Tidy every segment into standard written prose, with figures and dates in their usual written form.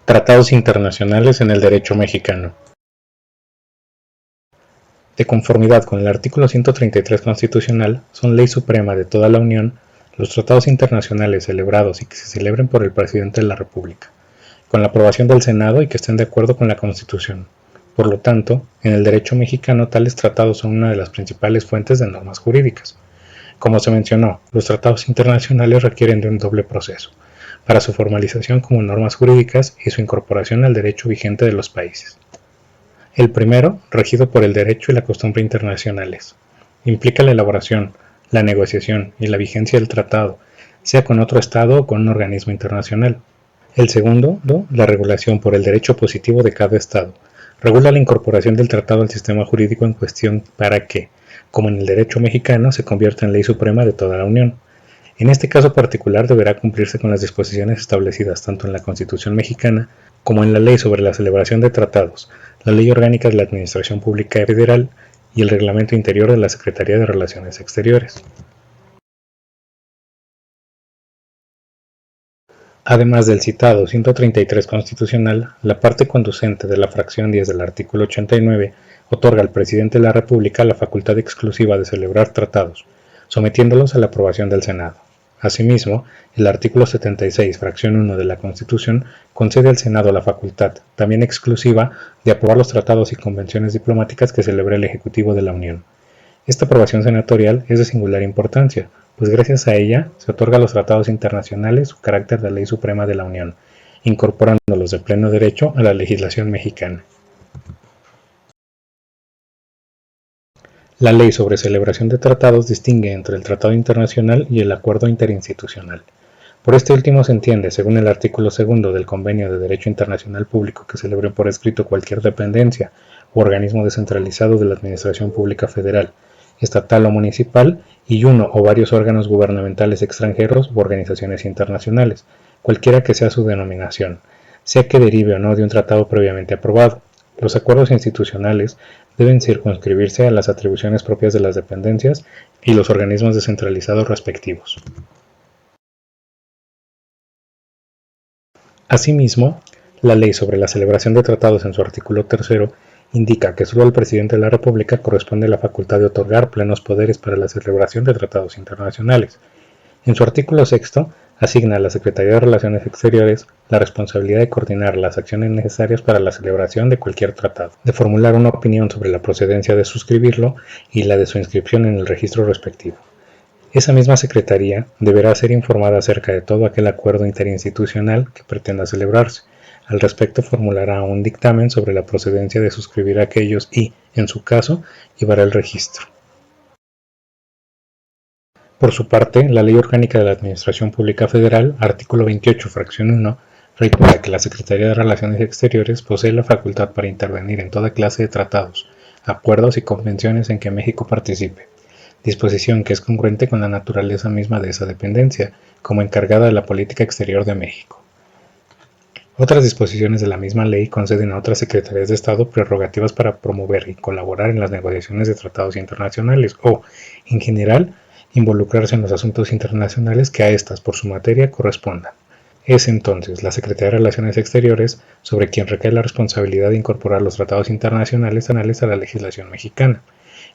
Tratados internacionales en el derecho mexicano. De conformidad con el artículo 133 constitucional, son ley suprema de toda la Unión los tratados internacionales celebrados y que se celebren por el Presidente de la República, con la aprobación del Senado y que estén de acuerdo con la Constitución. Por lo tanto, en el derecho mexicano tales tratados son una de las principales fuentes de normas jurídicas. Como se mencionó, los tratados internacionales requieren de un doble proceso, para su formalización como normas jurídicas y su incorporación al derecho vigente de los países. El primero, regido por el derecho y la costumbre internacionales, implica la elaboración, la negociación y la vigencia del tratado, sea con otro Estado o con un organismo internacional. El segundo, la regulación por el derecho positivo de cada Estado, regula la incorporación del tratado al sistema jurídico en cuestión para que, como en el derecho mexicano, se convierta en ley suprema de toda la Unión. En este caso particular deberá cumplirse con las disposiciones establecidas tanto en la Constitución mexicana como en la Ley sobre la celebración de tratados, la Ley Orgánica de la Administración Pública Federal y el Reglamento Interior de la Secretaría de Relaciones Exteriores. Además del citado 133 constitucional, la parte conducente de la fracción 10 del artículo 89 otorga al presidente de la República la facultad exclusiva de celebrar tratados, sometiéndolos a la aprobación del Senado. Asimismo, el artículo 76, fracción 1 de la Constitución, concede al Senado la facultad, también exclusiva, de aprobar los tratados y convenciones diplomáticas que celebre el Ejecutivo de la Unión. Esta aprobación senatorial es de singular importancia, pues gracias a ella se otorga a los tratados internacionales su carácter de ley suprema de la Unión, incorporándolos de pleno derecho a la legislación mexicana. La Ley sobre Celebración de Tratados distingue entre el Tratado Internacional y el Acuerdo Interinstitucional. Por este último se entiende, según el artículo 2 del Convenio de Derecho Internacional Público, que celebre por escrito cualquier dependencia u organismo descentralizado de la Administración Pública Federal, estatal o municipal, y uno o varios órganos gubernamentales extranjeros u organizaciones internacionales, cualquiera que sea su denominación, sea que derive o no de un tratado previamente aprobado. Los acuerdos institucionales deben circunscribirse a las atribuciones propias de las dependencias y los organismos descentralizados respectivos. Asimismo, la Ley sobre la celebración de tratados en su artículo 3 indica que solo al Presidente de la República corresponde la facultad de otorgar plenos poderes para la celebración de tratados internacionales. En su artículo 6 asigna a la Secretaría de Relaciones Exteriores la responsabilidad de coordinar las acciones necesarias para la celebración de cualquier tratado, de formular una opinión sobre la procedencia de suscribirlo y la de su inscripción en el registro respectivo. Esa misma Secretaría deberá ser informada acerca de todo aquel acuerdo interinstitucional que pretenda celebrarse. Al respecto formulará un dictamen sobre la procedencia de suscribir aquellos y, en su caso, llevará el registro. Por su parte, la Ley Orgánica de la Administración Pública Federal, artículo 28, fracción 1, reitera que la Secretaría de Relaciones Exteriores posee la facultad para intervenir en toda clase de tratados, acuerdos y convenciones en que México participe, disposición que es congruente con la naturaleza misma de esa dependencia, como encargada de la política exterior de México. Otras disposiciones de la misma ley conceden a otras secretarías de Estado prerrogativas para promover y colaborar en las negociaciones de tratados internacionales o, en general, involucrarse en los asuntos internacionales que a estas, por su materia, correspondan. Es entonces la Secretaría de Relaciones Exteriores sobre quien recae la responsabilidad de incorporar los tratados internacionales a la legislación mexicana.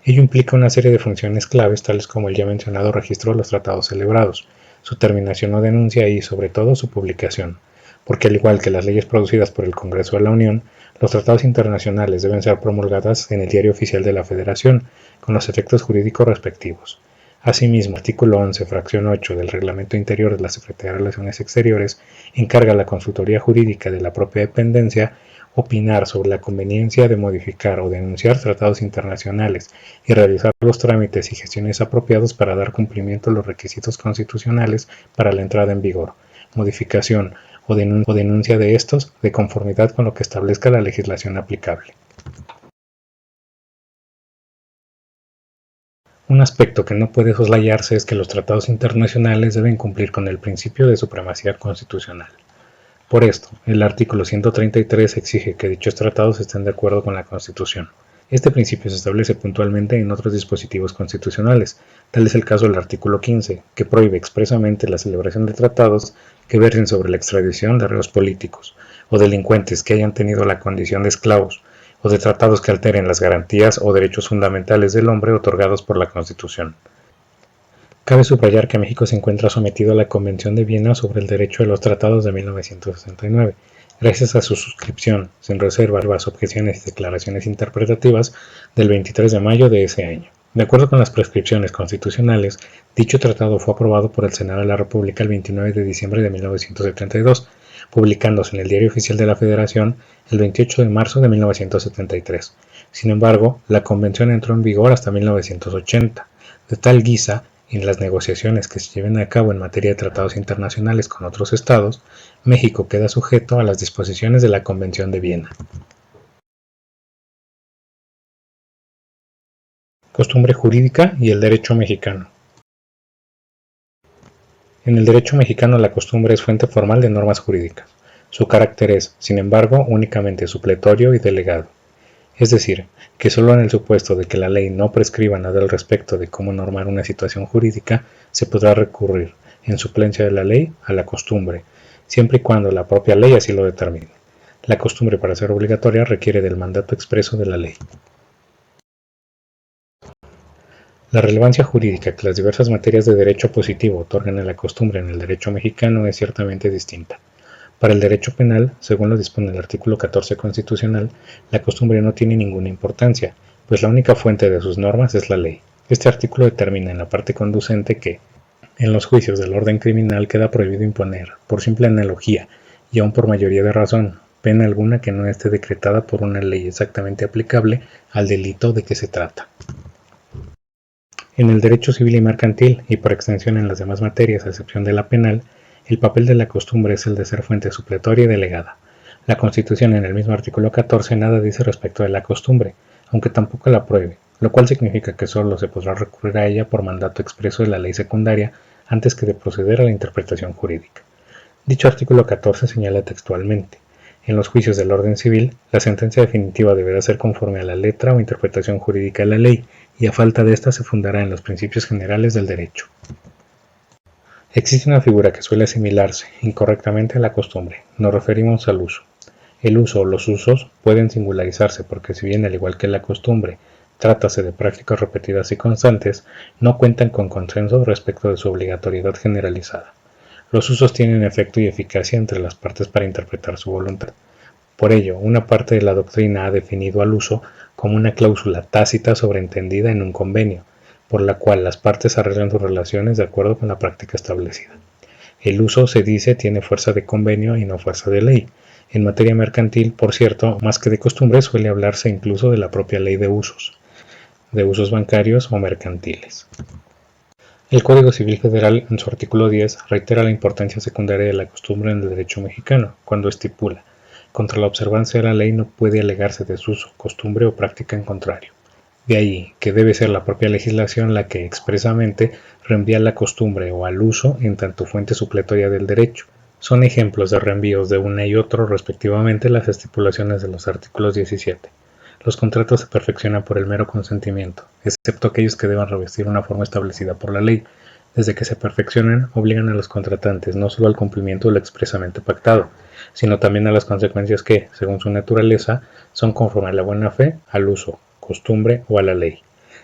Ello implica una serie de funciones claves tales como el ya mencionado registro de los tratados celebrados, su terminación o denuncia y, sobre todo, su publicación, porque al igual que las leyes producidas por el Congreso de la Unión, los tratados internacionales deben ser promulgadas en el Diario Oficial de la Federación, con los efectos jurídicos respectivos. Asimismo, el artículo 11, fracción 8 del Reglamento Interior de la Secretaría de Relaciones Exteriores encarga a la consultoría jurídica de la propia dependencia opinar sobre la conveniencia de modificar o denunciar tratados internacionales y realizar los trámites y gestiones apropiados para dar cumplimiento a los requisitos constitucionales para la entrada en vigor, modificación o denuncia de estos de conformidad con lo que establezca la legislación aplicable. Un aspecto que no puede soslayarse es que los tratados internacionales deben cumplir con el principio de supremacía constitucional. Por esto, el artículo 133 exige que dichos tratados estén de acuerdo con la Constitución, Este principio se establece puntualmente en otros dispositivos constitucionales. Tal es el caso del artículo 15, que prohíbe expresamente la celebración de tratados que versen sobre la extradición de reos políticos o delincuentes que hayan tenido la condición de esclavos, o de tratados que alteren las garantías o derechos fundamentales del hombre otorgados por la Constitución. Cabe subrayar que México se encuentra sometido a la Convención de Viena sobre el Derecho de los Tratados de 1969, gracias a su suscripción, sin reservas, objeciones y declaraciones interpretativas, del 23 de mayo de ese año. De acuerdo con las prescripciones constitucionales, dicho tratado fue aprobado por el Senado de la República el 29 de diciembre de 1972, publicándose en el Diario Oficial de la Federación el 28 de marzo de 1973. Sin embargo, la Convención entró en vigor hasta 1980, de tal guisa en las negociaciones que se lleven a cabo en materia de tratados internacionales con otros estados, México queda sujeto a las disposiciones de la Convención de Viena. Costumbre jurídica y el derecho mexicano. En el derecho mexicano la costumbre es fuente formal de normas jurídicas. Su carácter es, sin embargo, únicamente supletorio y delegado. Es decir, que solo en el supuesto de que la ley no prescriba nada al respecto de cómo normar una situación jurídica, se podrá recurrir, en suplencia de la ley, a la costumbre, siempre y cuando la propia ley así lo determine. La costumbre, para ser obligatoria, requiere del mandato expreso de la ley. La relevancia jurídica que las diversas materias de derecho positivo otorgan a la costumbre en el derecho mexicano es ciertamente distinta. Para el derecho penal, según lo dispone el artículo 14 constitucional, la costumbre no tiene ninguna importancia, pues la única fuente de sus normas es la ley. Este artículo determina en la parte conducente que, en los juicios del orden criminal queda prohibido imponer, por simple analogía y aun por mayoría de razón, pena alguna que no esté decretada por una ley exactamente aplicable al delito de que se trata. En el derecho civil y mercantil, y por extensión en las demás materias a excepción de la penal, el papel de la costumbre es el de ser fuente supletoria y delegada. La Constitución en el mismo artículo 14 nada dice respecto de la costumbre, aunque tampoco la prohíbe, lo cual significa que solo se podrá recurrir a ella por mandato expreso de la ley secundaria antes que de proceder a la interpretación jurídica. Dicho artículo 14 señala textualmente: en los juicios del orden civil, la sentencia definitiva deberá ser conforme a la letra o interpretación jurídica de la ley, y a falta de ésta se fundará en los principios generales del derecho. Existe una figura que suele asimilarse incorrectamente a la costumbre. Nos referimos al uso. El uso o los usos pueden singularizarse porque, si bien al igual que la costumbre trátase de prácticas repetidas y constantes, no cuentan con consenso respecto de su obligatoriedad generalizada. Los usos tienen efecto y eficacia entre las partes para interpretar su voluntad. Por ello, una parte de la doctrina ha definido al uso como una cláusula tácita sobreentendida en un convenio, por la cual las partes arreglan sus relaciones de acuerdo con la práctica establecida. El uso, se dice, tiene fuerza de convenio y no fuerza de ley. En materia mercantil, por cierto, más que de costumbre, suele hablarse incluso de la propia ley de usos bancarios o mercantiles. El Código Civil Federal, en su artículo 10, reitera la importancia secundaria de la costumbre en el derecho mexicano, cuando estipula: contra la observancia de la ley no puede alegarse desuso, costumbre o práctica en contrario. De ahí que debe ser la propia legislación la que expresamente reenvía la costumbre o al uso en tanto fuente supletoria del derecho. Son ejemplos de reenvíos de una y otro respectivamente las estipulaciones de los artículos 17. Los contratos se perfeccionan por el mero consentimiento, excepto aquellos que deban revestir una forma establecida por la ley. Desde que se perfeccionen, obligan a los contratantes no solo al cumplimiento de lo expresamente pactado, sino también a las consecuencias que, según su naturaleza, son conforme a la buena fe, al uso, costumbre o a la ley.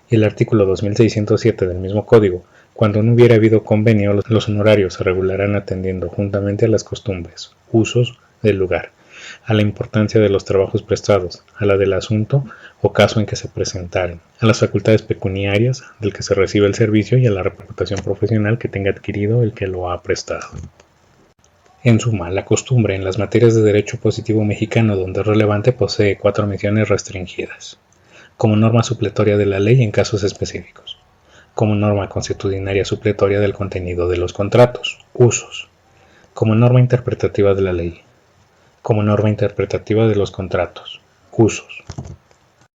Y el artículo 2607 del mismo código: cuando no hubiera habido convenio, los honorarios se regularán atendiendo juntamente a las costumbres, usos del lugar, a la importancia de los trabajos prestados, a la del asunto o caso en que se presentaren, a las facultades pecuniarias del que se recibe el servicio y a la reputación profesional que tenga adquirido el que lo ha prestado. En suma, la costumbre en las materias de derecho positivo mexicano donde es relevante posee 4 misiones restringidas: como norma supletoria de la ley en casos específicos, como norma consuetudinaria supletoria del contenido de los contratos, usos, como norma interpretativa de la ley, como norma interpretativa de los contratos, usos.